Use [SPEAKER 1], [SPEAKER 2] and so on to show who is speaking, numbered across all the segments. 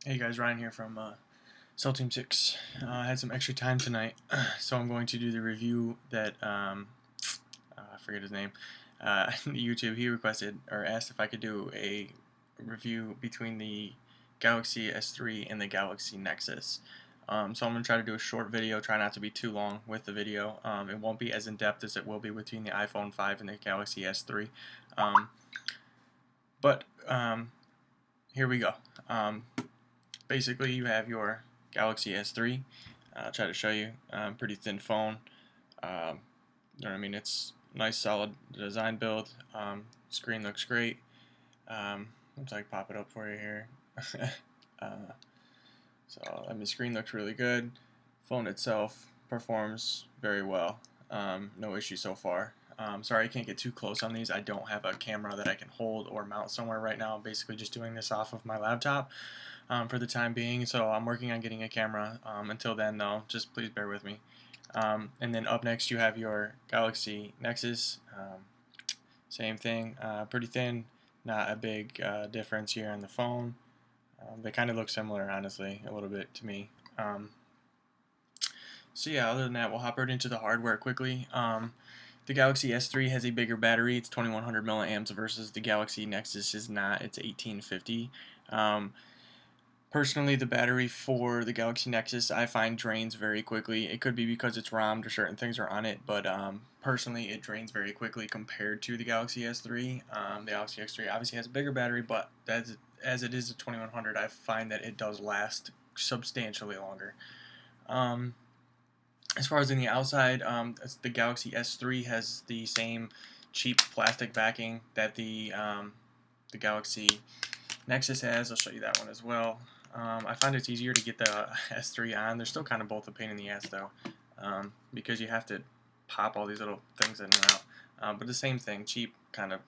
[SPEAKER 1] Hey guys, Ryan here from Cell Team 6. I had some extra time tonight, so I'm going to do the review that, I forget his name, YouTube, he requested, or asked if I could do a review between the Galaxy S3 and the Galaxy Nexus. So I'm going to try to do a short video, try not to be too long with the video. It won't be as in-depth as it will be between the iPhone 5 and the Galaxy S3. Um, but here we go. Basically, you have your Galaxy S3. I'll try to show you. Pretty thin phone. You know what I mean? It's nice, solid design build. Screen looks great. Looks like pop it up for you here. uh, screen looks really good. Phone itself performs very well. No issue so far. Sorry I can't get too close on these. I don't have a camera that I can hold or mount somewhere right now. I'm basically just doing this off of my laptop for the time being. So I'm working on getting a camera. Until then, though, just please bear with me. And then up next you have your Galaxy Nexus. Same thing. Pretty thin. Not a big difference here on the phone. They kind of look similar, honestly, a little bit to me. So yeah, other than that, we'll hop right into the hardware quickly. The Galaxy S3 has a bigger battery. It's 2100 milliamps versus the Galaxy Nexus is not. It's 1850. Personally, the battery for the Galaxy Nexus I find drains very quickly. It could be because it's ROMmed or certain things are on it, but personally it drains very quickly compared to the Galaxy S3. The Galaxy S3 obviously has a bigger battery, but as it is a 2100, I find that it does last substantially longer. As far as in the outside, the Galaxy S3 has the same cheap plastic backing that the Galaxy Nexus has. I'll show you that one as well. I find it's easier to get the S3 on. They're still kind of both a pain in the ass though, because you have to pop all these little things in and out. But the same thing, cheap kind of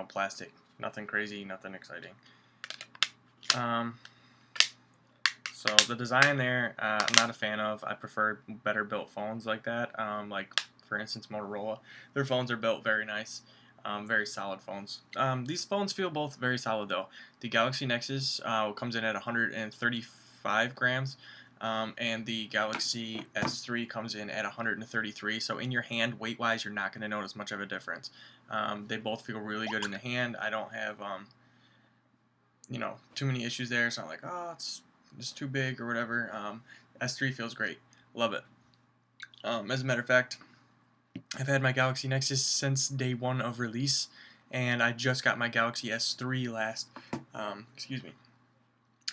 [SPEAKER 1] plastic. Nothing crazy, nothing exciting. So the design there, I'm not a fan of. I prefer better built phones like that. Like for instance Motorola, their phones are built very nice. Very solid phones. These phones feel both very solid though. The Galaxy Nexus comes in at 135 grams, and the Galaxy S3 comes in at 133. So in your hand, weight-wise, you're not going to notice much of a difference. They both feel really good in the hand. I don't have too many issues there. It's not like, oh, it's just too big or whatever. S3 feels great. Love it. As a matter of fact, I've had my Galaxy Nexus since day one of release, and I just got my Galaxy S3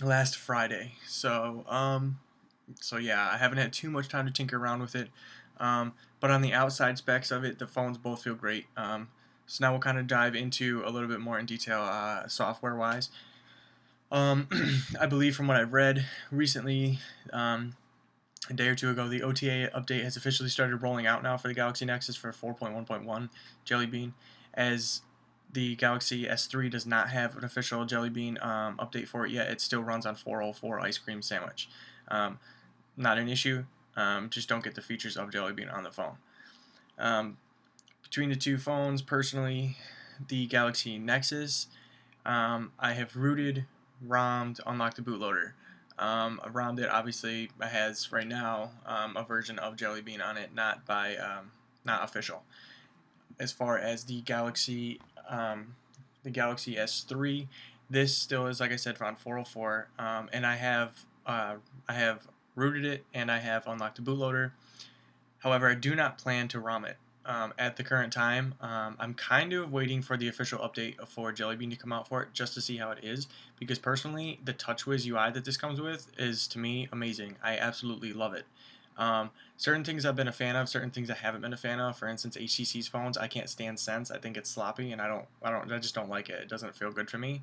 [SPEAKER 1] last Friday. So yeah, I haven't had too much time to tinker around with it. But on the outside specs of it, the phones both feel great. So now we'll kind of dive into a little bit more in detail, software-wise. I believe from what I've read recently, a day or two ago, the OTA update has officially started rolling out now for the Galaxy Nexus for 4.1.1 Jelly Bean, as the Galaxy S3 does not have an official Jelly Bean update for it yet. It still runs on 404 Ice Cream Sandwich. Not an issue, just don't get the features of Jelly Bean on the phone. Between the two phones, personally, the Galaxy Nexus, I have rooted, ROMmed, unlocked the bootloader. ROM that obviously has right now a version of Jelly Bean on it, not official. As far as the Galaxy S3, this still is, like I said, on 404, and I have rooted it and I have unlocked the bootloader. However, I do not plan to ROM it. At the current time, I'm kind of waiting for the official update for Jelly Bean to come out for it just to see how it is, because personally the TouchWiz UI that this comes with is, to me, amazing. I absolutely love it. Certain things I've been a fan of, certain things I haven't been a fan of. For instance, HTC's phones, I can't stand Sense. I think it's sloppy, and I just don't like it. It doesn't feel good for me.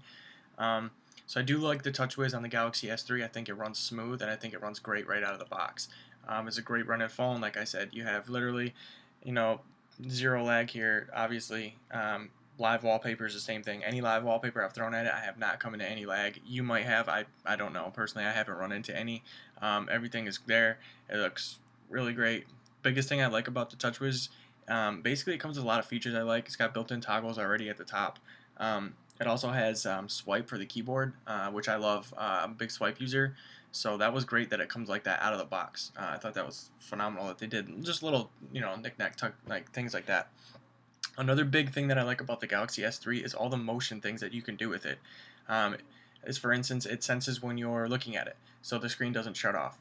[SPEAKER 1] So I do like the TouchWiz on the Galaxy S3. I think it runs smooth, and I think it runs great right out of the box. It's a great running phone. Like I said, you have literally, zero lag here, obviously. Live wallpaper is the same thing. Any live wallpaper I've thrown at it, I have not come into any lag. You might have, I don't know. Personally, I haven't run into any. Everything is there. It looks really great. Biggest thing I like about the TouchWiz, basically it comes with a lot of features I like. It's got built-in toggles already at the top. It also has swipe for the keyboard, which I love. I'm a big swipe user, so that was great that it comes like that out of the box. I thought that was phenomenal that they did just little, knick-knack tuck like things like that. Another big thing that I like about the Galaxy S3 is all the motion things that you can do with it. Um, as for instance, it senses when you're looking at it, so the screen doesn't shut off.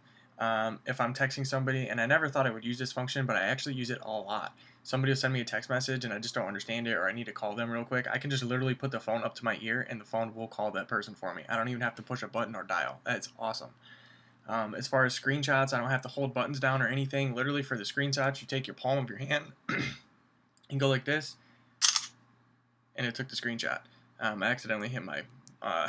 [SPEAKER 1] If I'm texting somebody, and I never thought I would use this function, but I actually use it a lot. Somebody will send me a text message and I just don't understand it, or I need to call them real quick. I can just literally put the phone up to my ear and the phone will call that person for me. I don't even have to push a button or dial. That's awesome. As far as screenshots, I don't have to hold buttons down or anything. Literally for the screenshots, you take your palm of your hand and go like this, and it took the screenshot. I accidentally hit my uh,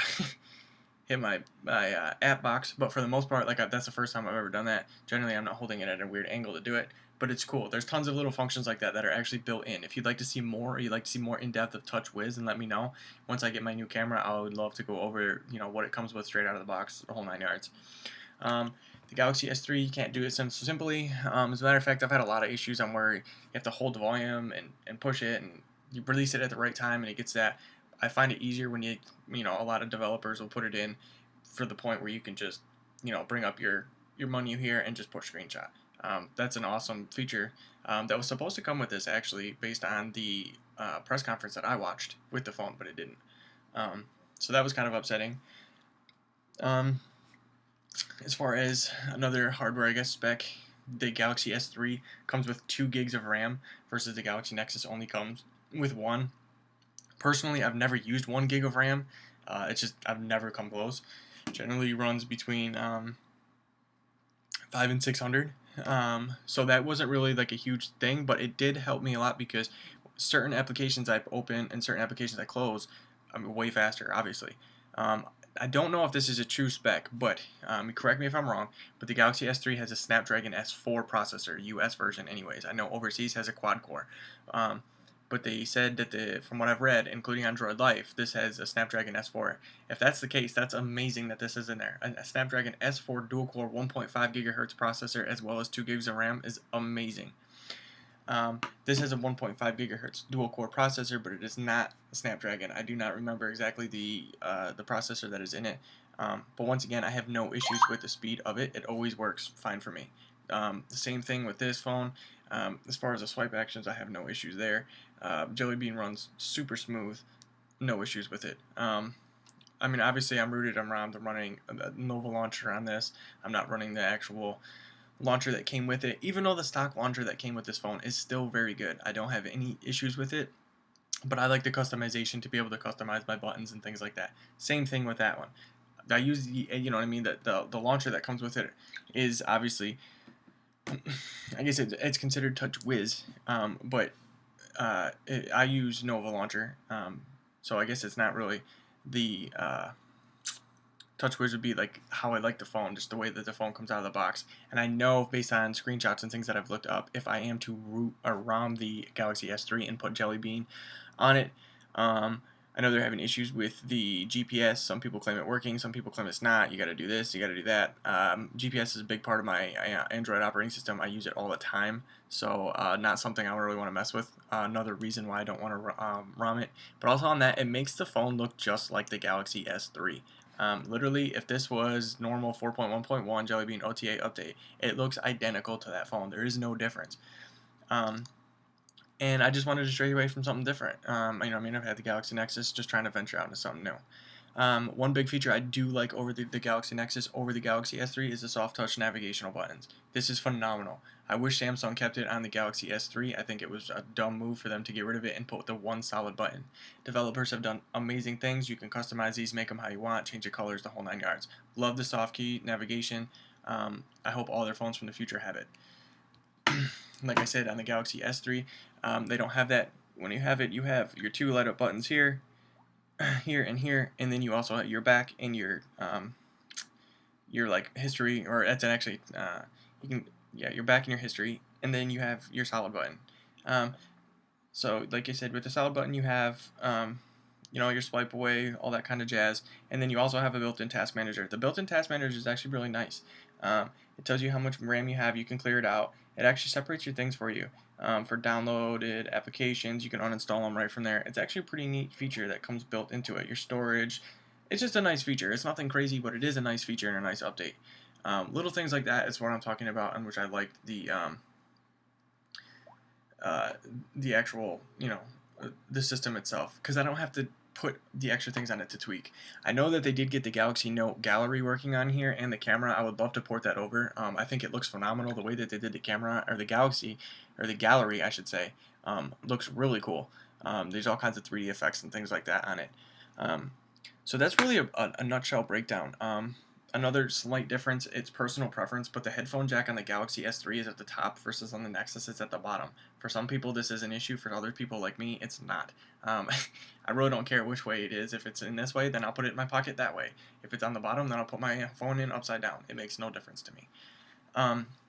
[SPEAKER 1] hit my app box, but for the most part, that's the first time I've ever done that. Generally, I'm not holding it at a weird angle to do it, but it's cool. There's tons of little functions like that that are actually built in. If you'd like to see more, or you'd like to see more in depth of TouchWiz, then let me know. Once I get my new camera, I would love to go over what it comes with straight out of the box, the whole 9 yards. The Galaxy S3, you can't do it so simply. As a matter of fact, I've had a lot of issues on where you have to hold the volume and push it, and you release it at the right time, and it gets that. I find it easier when a lot of developers will put it in for the point where you can just, bring up your menu here and just push screenshot. That's an awesome feature that was supposed to come with this, actually, based on the press conference that I watched with the phone, but it didn't. So that was kind of upsetting. As far as another hardware, I guess, spec, the Galaxy S3 comes with 2 gigs of RAM versus the Galaxy Nexus only comes with 1. Personally, I've never used 1 gig of RAM. It's just I've never come close. Generally runs between 5 and 600. So that wasn't really like a huge thing, but it did help me a lot because certain applications I open and certain applications I close, I'm way faster, obviously. I don't know if this is a true spec, but correct me if I'm wrong, but the Galaxy S3 has a Snapdragon S4 processor, US version anyways. I know overseas has a quad-core. But they said that from what I've read, including Android Life, this has a Snapdragon S4. If that's the case, that's amazing that this is in there. A Snapdragon S4 dual-core 1.5 gigahertz processor as well as 2 gigs of RAM is amazing. This has a 1.5 gigahertz dual-core processor, but it is not a Snapdragon. I do not remember exactly the processor that is in it. But once again, I have no issues with the speed of it. It always works fine for me. The same thing with this phone. As far as the swipe actions, I have no issues there. Jelly Bean runs super smooth, no issues with it. I mean, obviously, I'm rooted on ROM. I'm running a Nova launcher on this. I'm not running the actual launcher that came with it, even though the stock launcher that came with this phone is still very good. I don't have any issues with it, but I like the customization to be able to customize my buttons and things like that. Same thing with that one. I use the, the launcher that comes with it is obviously, I guess it's considered TouchWiz, but I use Nova launcher, so I guess it's not really the TouchWiz would be like how I like the phone, just the way that the phone comes out of the box. And I know based on screenshots and things that I've looked up, if I am to root or ROM the Galaxy S3 and put Jelly Bean on it, I know they're having issues with the GPS. Some people claim it working, some people claim it's not. You got to do this, you got to do that. GPS is a big part of my Android operating system. I use it all the time, so not something I really want to mess with. Another reason why I don't want to ROM it. But also on that, it makes the phone look just like the Galaxy S3. Literally, if this was normal 4.1.1 Jelly Bean OTA update, it looks identical to that phone. There is no difference. And I just wanted to stray away from something different. I've had the Galaxy Nexus, just trying to venture out into something new. One big feature I do like over the Galaxy Nexus over the Galaxy S3 is the soft touch navigational buttons. This is phenomenal. I wish Samsung kept it on the Galaxy S3. I think it was a dumb move for them to get rid of it and put the one solid button. Developers have done amazing things. You can customize these, make them how you want, change the colors, the whole 9 yards. Love the soft key navigation. I hope all their phones from the future have it. Like I said, on the Galaxy S3, they don't have that. When you have it, you have your 2 light up buttons here, here, and then you also have your back and your like history, or that's actually your back and your history, and then you have your solid button. So like I said, with the solid button, you have your swipe away, all that kind of jazz. And then you also have a built-in task manager. The built-in task manager is actually really nice. It tells you how much RAM you have. You can clear it out. It actually separates your things for you. For downloaded applications, you can uninstall them right from there. It's actually a pretty neat feature that comes built into it. Your storage, it's just a nice feature. It's nothing crazy, but it is a nice feature and a nice update. Little things like that is what I'm talking about, and which I like the actual, the system itself, because I don't have to put the extra things on it to tweak. I know that they did get the Galaxy Note gallery working on here and the camera. I would love to port that over. I think it looks phenomenal the way that they did the camera, or the Galaxy, or the gallery I should say. Looks really cool. There's all kinds of 3D effects and things like that on it. So that's really a nutshell breakdown. Another slight difference, it's personal preference, but the headphone jack on the Galaxy S3 is at the top versus on the Nexus it's at the bottom. For some people this is an issue, for other people like me it's not. I really don't care which way it is. If it's in this way, then I'll put it in my pocket that way. If it's on the bottom, then I'll put my phone in upside down. It makes no difference to me.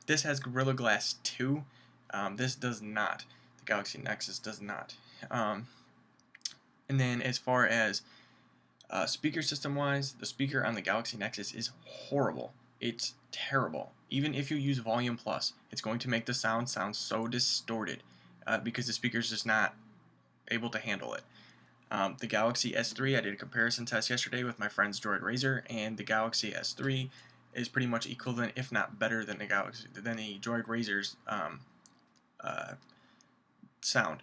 [SPEAKER 1] This has Gorilla Glass 2. This does not. The Galaxy Nexus does not. And then as far as speaker system wise, the speaker on the Galaxy Nexus is horrible. It's terrible. Even if you use Volume Plus, it's going to make the sound so distorted because the speaker's just not able to handle it. The Galaxy S3, I did a comparison test yesterday with my friend's Droid Razr, and the Galaxy S3 is pretty much equivalent, if not better, than the Droid Razr's sound.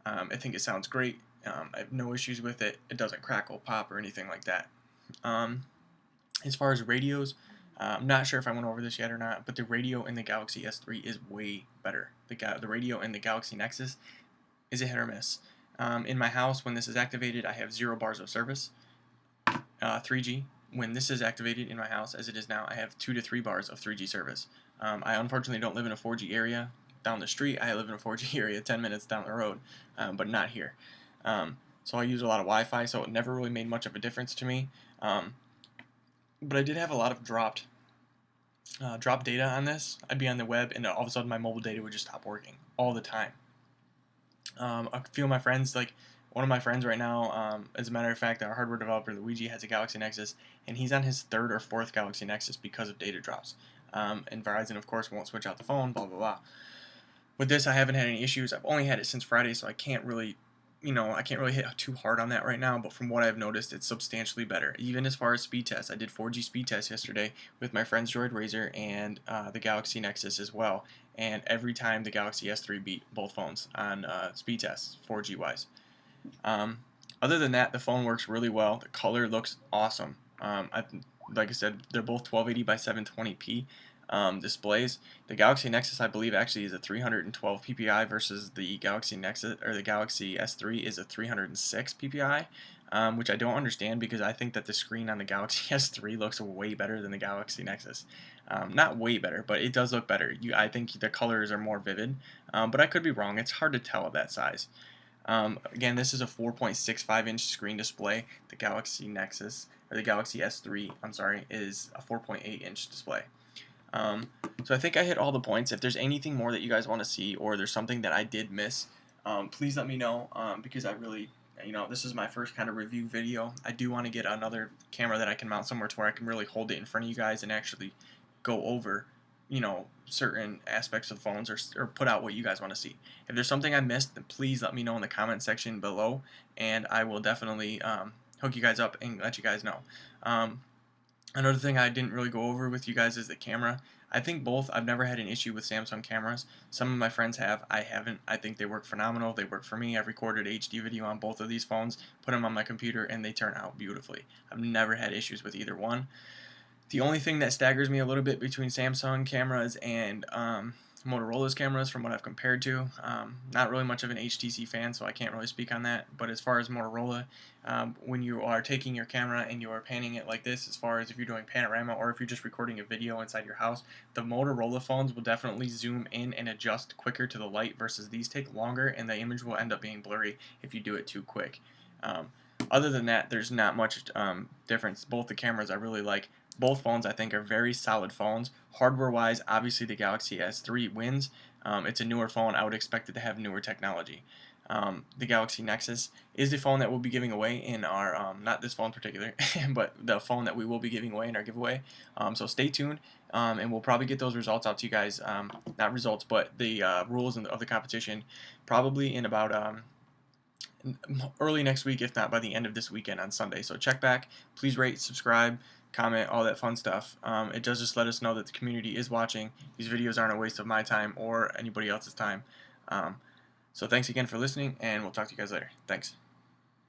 [SPEAKER 1] I think it sounds great. I have no issues with it. It doesn't crackle, pop, or anything like that. As far as radios, I'm not sure if I went over this yet or not, but the radio in the Galaxy S3 is way better. The radio in the Galaxy Nexus is a hit or miss. In my house, when this is activated, I have 0 bars of service. 3G. When this is activated in my house, as it is now, I have 2 to 3 bars of 3G service. I unfortunately don't live in a 4G area down the street. I live in a 4G area 10 minutes down the road, but not here. So I use a lot of Wi-Fi, so it never really made much of a difference to me. But I did have a lot of dropped data on this. I'd be on the web, and all of a sudden my mobile data would just stop working all the time. A few of my friends, like one of my friends right now, as a matter of fact, our hardware developer Luigi has a Galaxy Nexus, and he's on his 3rd or 4th Galaxy Nexus because of data drops. And Verizon, of course, won't switch out the phone, blah, blah, blah. With this, I haven't had any issues. I've only had it since Friday, so I can't really hit too hard on that right now, but from what I've noticed, it's substantially better. Even as far as speed tests, I did 4G speed tests yesterday with my friend's Droid Razr and the Galaxy Nexus as well, and every time the Galaxy S3 beat both phones on speed tests, 4G wise. Other than that, the phone works really well. The color looks awesome. Like I said, they're both 1280 by 720p. Displays. The Galaxy Nexus, I believe, actually is a 312 ppi versus the Galaxy Nexus, or the Galaxy S3 is a 306 ppi, which I don't understand because I think that the screen on the Galaxy S3 looks way better than the Galaxy Nexus. Not way better, but it does look better. I think the colors are more vivid, but I could be wrong. It's hard to tell at that size. Again, this is a 4.65 inch screen display. The Galaxy Nexus, or the Galaxy S3, I'm sorry, is a 4.8 inch display. So I think I hit all the points. If there's anything more that you guys want to see, or there's something that I did miss, please let me know, because I really, this is my first kind of review video. I do want to get another camera that I can mount somewhere to where I can really hold it in front of you guys and actually go over, certain aspects of phones, or put out what you guys want to see. If there's something I missed, then please let me know in the comment section below, and I will definitely hook you guys up and let you guys know. Another thing I didn't really go over with you guys is the camera. I think both, I've never had an issue with Samsung cameras. Some of my friends have, I haven't. I think they work phenomenal. They work for me. I've recorded HD video on both of these phones, put them on my computer, and they turn out beautifully. I've never had issues with either one. The only thing that staggers me a little bit between Samsung cameras and Motorola's cameras, from what I've compared to, not really much of an HTC fan, so I can't really speak on that. But as far as Motorola, when you are taking your camera and you are panning it like this, as far as if you're doing panorama or if you're just recording a video inside your house, the Motorola phones will definitely zoom in and adjust quicker to the light versus these take longer, and the image will end up being blurry if you do it too quick. Other than that, there's not much difference. Both the cameras I really like. Both phones I think are very solid phones. Hardware-wise, obviously the Galaxy S3 wins. It's a newer phone. I would expect it to have newer technology. the Galaxy Nexus is the phone that we'll be giving away in our, not this phone in particular, but the phone that we will be giving away in our giveaway. So stay tuned, and we'll probably get those results out to you guys, not results, but the rules of the competition probably in about early next week, if not by the end of this weekend on Sunday. So check back, please rate, subscribe, comment, all that fun stuff. It does just let us know that the community is watching. These videos aren't a waste of my time or anybody else's time. So thanks again for listening, and we'll talk to you guys later. Thanks.